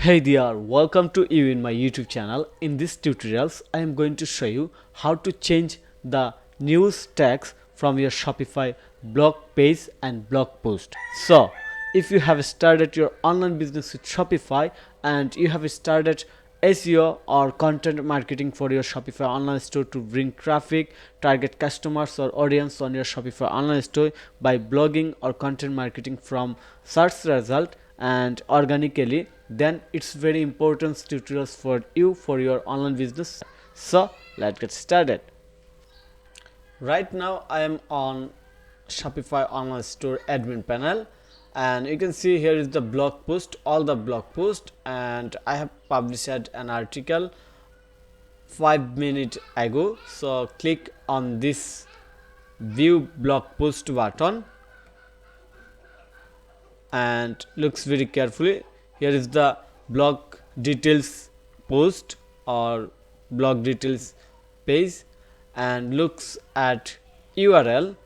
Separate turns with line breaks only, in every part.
Hey there, welcome to you in my YouTube channel. In this tutorials, I am going to show you how to change the news tags from your Shopify blog page and blog post. So, if you have started your online business with Shopify and you have started SEO or content marketing for your Shopify online store to bring traffic, target customers or audience on your Shopify online store by blogging or content marketing from search result and organically, then it's very important tutorials for you for your online business. So let's get started. Right now I am on Shopify online store admin panel, and you can see here is the blog post, all the blog post, and I have published an article 5 minutes ago. So click on this view blog post button and looks very carefully. Here is the blog details post or blog details page, and looks at URL,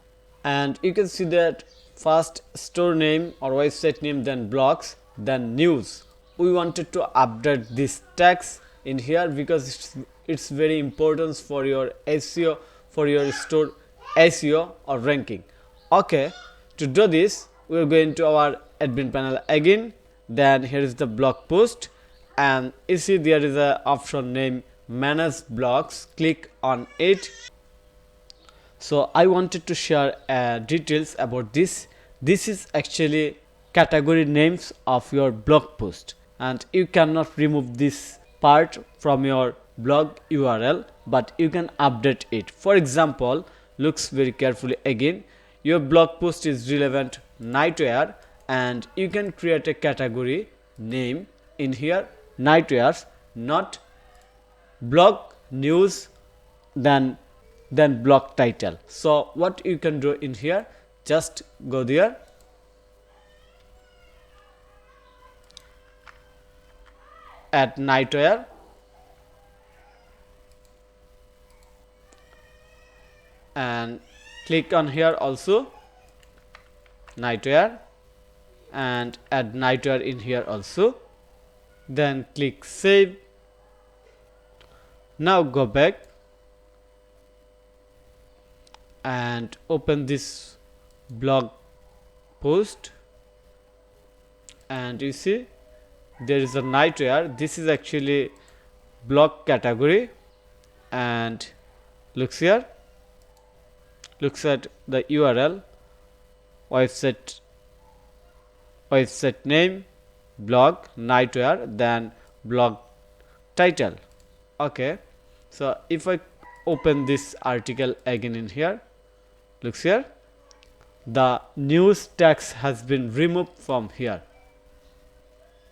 and you can see that first store name or website name, then blogs, then news. We wanted to update these tags in here because it's very important for your SEO, for your store SEO or ranking. Okay, to do this we are going to our admin panel again. Then here is the blog post, and you see there is a option named manage blogs. Click on it. So I wanted to share details about this. This is actually category names of your blog post, and you cannot remove this part from your blog URL, but you can update it. For example, looks very carefully again. Your blog post is relevant nightwear, and you can create a category name in here, nightwears, not blog news, then blog title. So what you can do in here, just go there, at nightwear, and click on here also nightwear, and add nightwear in here also, then click save. Now go back and open this blog post, and you see there is a nightwear. This is actually blog category, and looks here, looks at the URL, website name, blog, nightwear, then blog title. Okay, so if I open this article again in here, looks here, the news tags has been removed from here.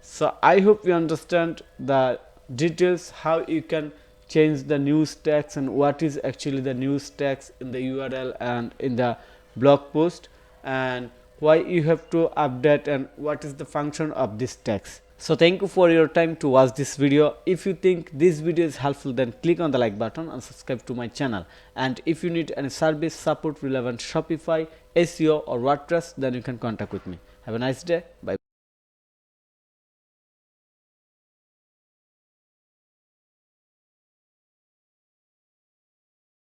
So I hope you understand the details how you can change the news tags and what is actually the news tags in the URL and in the blog post, and why you have to update and what is the function of this tags. So thank you for your time to watch this video. If you think this video is helpful, then click on the like button and subscribe to my channel. And if you need any service support relevant Shopify, SEO or WordPress, then you can contact with me. Have a nice day. Bye.